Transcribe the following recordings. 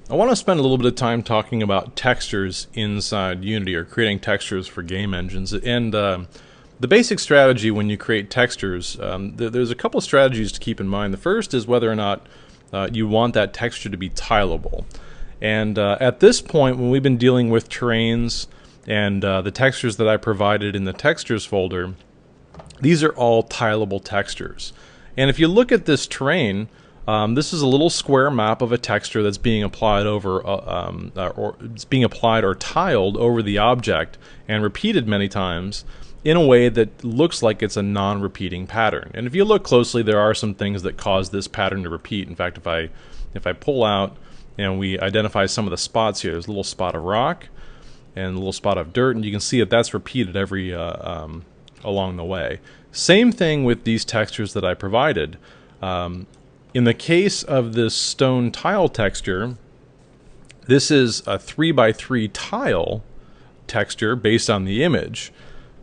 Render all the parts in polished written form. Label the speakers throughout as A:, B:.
A: I want to spend a little bit of time talking about textures inside Unity, or creating textures for game engines. And the basic strategy when you create textures, there's a couple of strategies to keep in mind. The first is whether or not you want that texture to be tileable. And at this point, when we've been dealing with terrains and the textures that I provided in the textures folder, these are all tileable textures. And if you look at this terrain, this is a little square map of a texture that's being applied over, or it's being applied or tiled over the object and repeated many times in a way that looks like it's a non-repeating pattern. And if you look closely, there are some things that cause this pattern to repeat. In fact, if I pull out and we identify some of the spots here, there's a little spot of rock and a little spot of dirt, and you can see that that's repeated every along the way. Same thing with these textures that I provided. In the case of this stone tile texture, this is a 3x3 tile texture based on the image.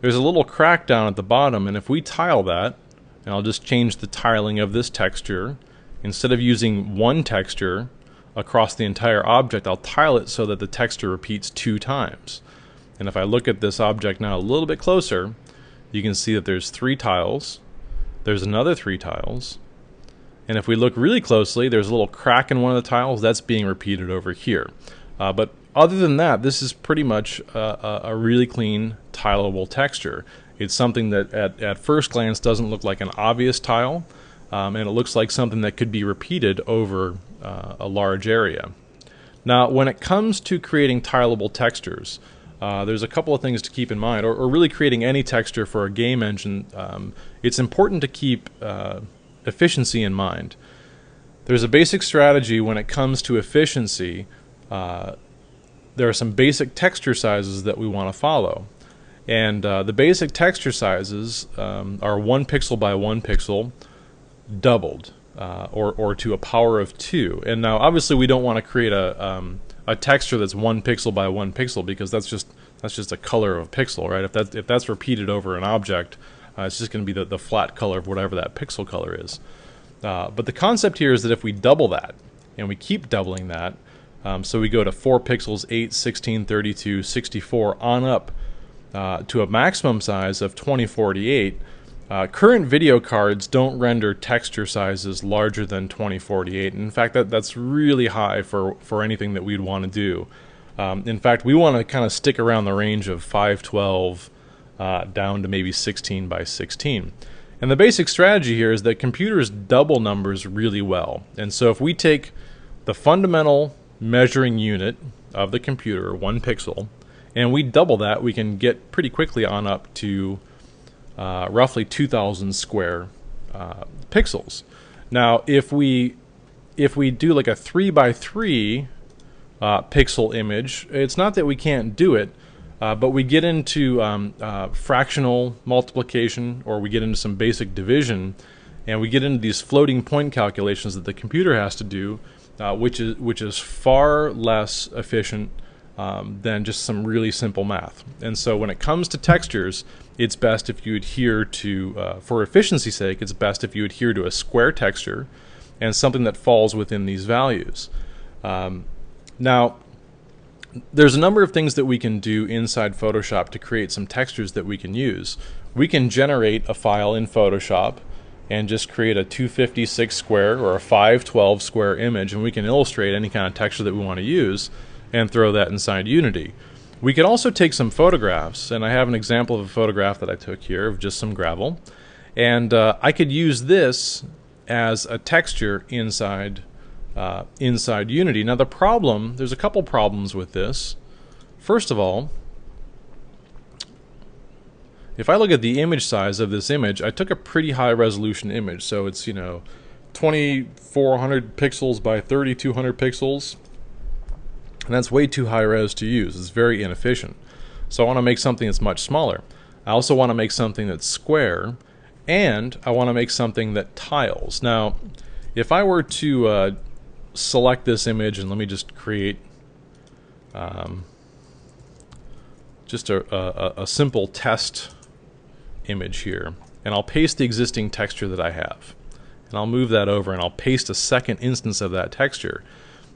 A: There's a little crack down at the bottom, and if we tile that, and I'll just change the tiling of this texture, instead of using one texture across the entire object, I'll tile it so that the texture repeats 2 times. And if I look at this object now a little bit closer, you can see that there's 3 tiles, there's another 3 tiles, and if we look really closely, there's a little crack in one of the tiles that's being repeated over here. But other than that, this is pretty much a really clean, tileable texture. It's something that at first glance doesn't look like an obvious tile, and it looks like something that could be repeated over a large area. Now, when it comes to creating tileable textures, there's a couple of things to keep in mind, or really creating any texture for a game engine. It's important to keep efficiency in mind. There's a basic strategy when it comes to efficiency. There are some basic texture sizes that we want to follow, and the basic texture sizes are 1 pixel by 1 pixel doubled, or to a power of 2. And now obviously we don't want to create a texture that's 1 pixel by 1 pixel, because that's just a color of a pixel, right? If that's repeated over an object, it's just going to be the flat color of whatever that pixel color is. But the concept here is that if we double that, and we keep doubling that, so we go to 4 pixels, 8, 16, 32, 64, on up to a maximum size of 2048, current video cards don't render texture sizes larger than 2048. In fact, that's really high for anything that we'd want to do. In fact, we want to kind of stick around the range of 512 down to maybe 16 by 16. And the basic strategy here is that computers double numbers really well. And so if we take the fundamental measuring unit of the computer, 1 pixel, and we double that, we can get pretty quickly on up to roughly 2,000 square pixels. Now, if we do like a 3x3 pixel image, it's not that we can't do it, but we get into fractional multiplication, or we get into some basic division, and we get into these floating point calculations that the computer has to do, which is far less efficient than just some really simple math. And so when it comes to textures, it's best if you adhere to, for efficiency's sake, it's best if you adhere to a square texture and something that falls within these values. Now, there's a number of things that we can do inside Photoshop to create some textures that we can use. We can generate a file in Photoshop and just create a 256 square or a 512 square image, and we can illustrate any kind of texture that we want to use and throw that inside Unity. We could also take some photographs, and I have an example of a photograph that I took here of just some gravel, and I could use this as a texture inside Unity. Now there's a couple problems with this. First of all, if I look at the image size of this image, I took a pretty high resolution image, so it's 2400 pixels by 3200 pixels, and that's way too high res to use. It's very inefficient. So I want to make something that's much smaller. I also want to make something that's square, and I want to make something that tiles. Now, if I were to select this image, and let me just create just a simple test image here, and I'll paste the existing texture that I have, and I'll move that over, and I'll paste a second instance of that texture.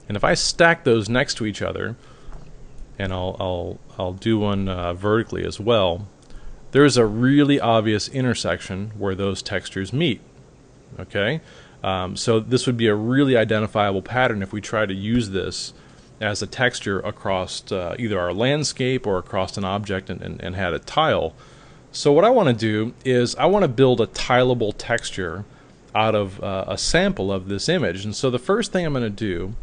A: And if I stack those next to each other, and I'll do one vertically as well, there's a really obvious intersection where those textures meet. Okay, so this would be a really identifiable pattern if we try to use this as a texture across either our landscape or across an object and had it tile. So what I want to do is I want to build a tileable texture out of a sample of this image. And so the first thing I'm going to do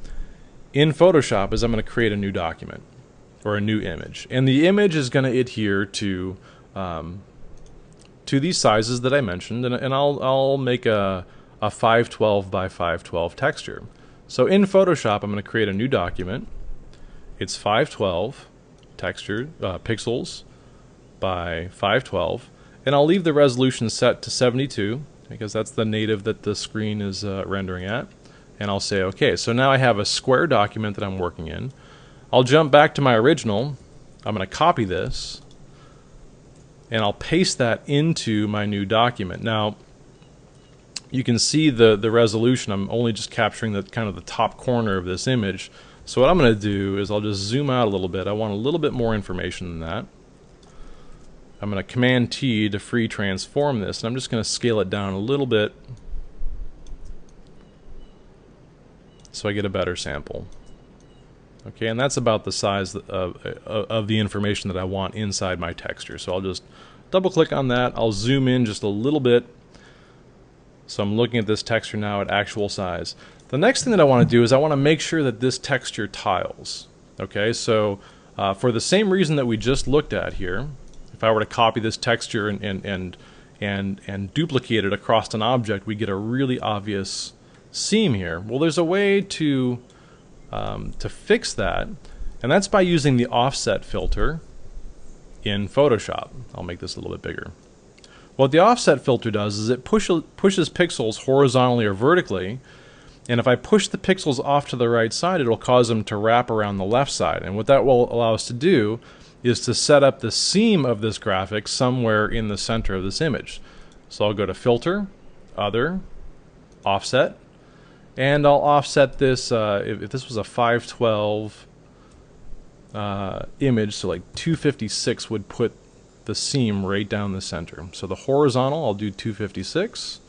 A: in Photoshop is I'm going to create a new document or a new image, and the image is going to adhere to these sizes that I mentioned, and I'll make a 512 by 512 texture. So in Photoshop, I'm going to create a new document. It's 512 texture pixels by 512, and I'll leave the resolution set to 72 because that's the native that the screen is rendering at. And I'll say OK. So now I have a square document that I'm working in. I'll jump back to my original. I'm going to copy this, and I'll paste that into my new document. Now, you can see the resolution. I'm only just capturing the kind of the top corner of this image. So what I'm going to do is I'll just zoom out a little bit. I want a little bit more information than that. I'm going to Command T to free transform this, and I'm just going to scale it down a little bit so I get a better sample. Okay, and that's about the size of the information that I want inside my texture. So I'll just double click on that. I'll zoom in just a little bit. So I'm looking at this texture now at actual size. The next thing that I want to do is I want to make sure that this texture tiles. Okay, so for the same reason that we just looked at here, if I were to copy this texture and duplicate it across an object, we get a really obvious seam here. Well, there's a way to fix that, and that's by using the offset filter in Photoshop. I'll make this a little bit bigger. What the offset filter does is it pushes pixels horizontally or vertically, and if I push the pixels off to the right side, it'll cause them to wrap around the left side. And what that will allow us to do is to set up the seam of this graphic somewhere in the center of this image. So I'll go to Filter, Other, Offset, and I'll offset this, if this was a 512 image, so like 256 would put the seam right down the center. So the horizontal, I'll do 256.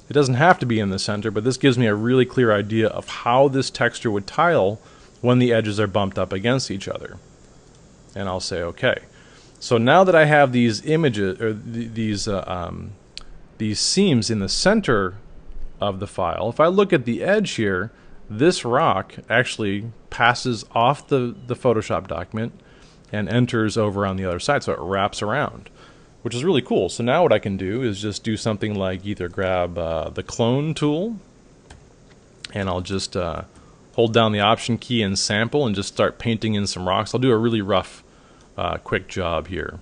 A: It doesn't have to be in the center, but this gives me a really clear idea of how this texture would tile when the edges are bumped up against each other. And I'll say OK. So now that I have these images, or these seams in the center of the file, if I look at the edge here, this rock actually passes off the Photoshop document and enters over on the other side, so it wraps around, which is really cool. So now what I can do is just do something like either grab the clone tool, and I'll just hold down the Option key and sample and just start painting in some rocks. I'll do a really rough, quick job here.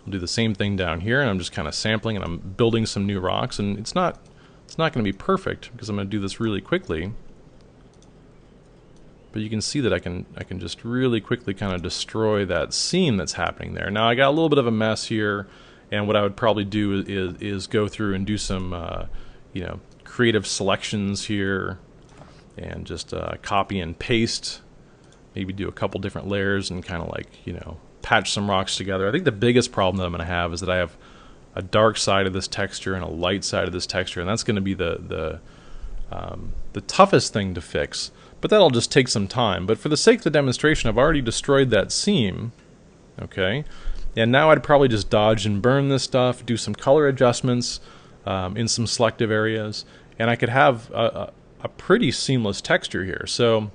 A: I'll do the same thing down here, and I'm just kind of sampling and I'm building some new rocks, and it's not going to be perfect because I'm going to do this really quickly. But you can see that I can just really quickly kind of destroy that seam that's happening there. Now I got a little bit of a mess here, and what I would probably do is go through and do some creative selections here, and just copy and paste. Maybe do a couple different layers and kind of like patch some rocks together. I think the biggest problem that I'm going to have is that I have a dark side of this texture and a light side of this texture, and that's going to be the toughest thing to fix. But that'll just take some time. But for the sake of the demonstration, I've already destroyed that seam. Okay, and now I'd probably just dodge and burn this stuff, do some color adjustments in some selective areas, and I could have a pretty seamless texture here. So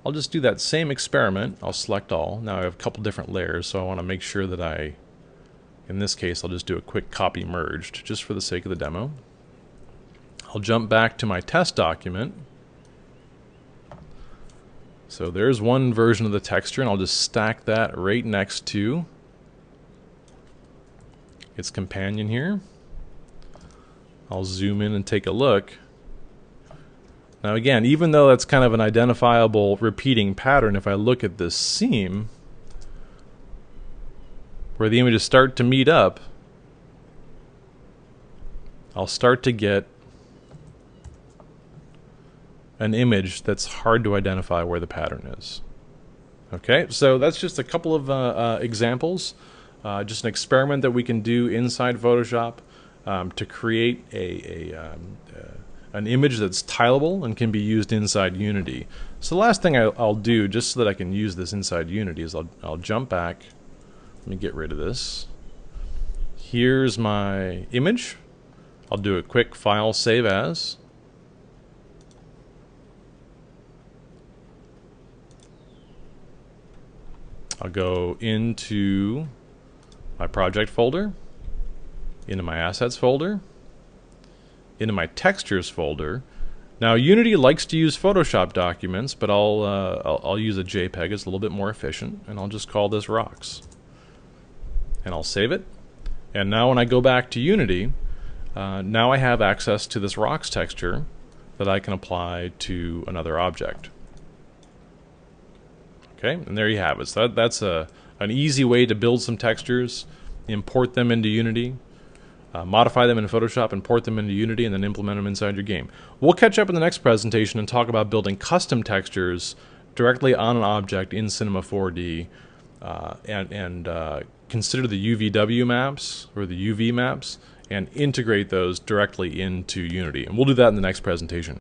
A: I'll just do that same experiment. I'll select all. Now I have a couple different layers, so I want to make sure that in this case, I'll just do a quick copy merged, just for the sake of the demo. I'll jump back to my test document. So there's one version of the texture, and I'll just stack that right next to its companion here. I'll zoom in and take a look. Now again, even though that's kind of an identifiable repeating pattern, if I look at this seam where the images start to meet up, I'll start to get an image that's hard to identify where the pattern is. Okay, so that's just a couple of examples, just an experiment that we can do inside Photoshop to create an image that's tileable and can be used inside Unity. So the last thing I'll do, just so that I can use this inside Unity, is I'll jump back. Let me get rid of this. Here's my image. I'll do a quick file save as. I'll go into my project folder, into my assets folder, into my textures folder. Now Unity likes to use Photoshop documents, but I'll use a JPEG. It's a little bit more efficient, and I'll just call this rocks. And I'll save it. And now when I go back to Unity, now I have access to this rocks texture that I can apply to another object. Okay, and there you have it. So that's an easy way to build some textures, import them into Unity, modify them in Photoshop, import them into Unity, and then implement them inside your game. We'll catch up in the next presentation and talk about building custom textures directly on an object in Cinema 4D, and consider the UVW maps, or the UV maps, and integrate those directly into Unity. And we'll do that in the next presentation.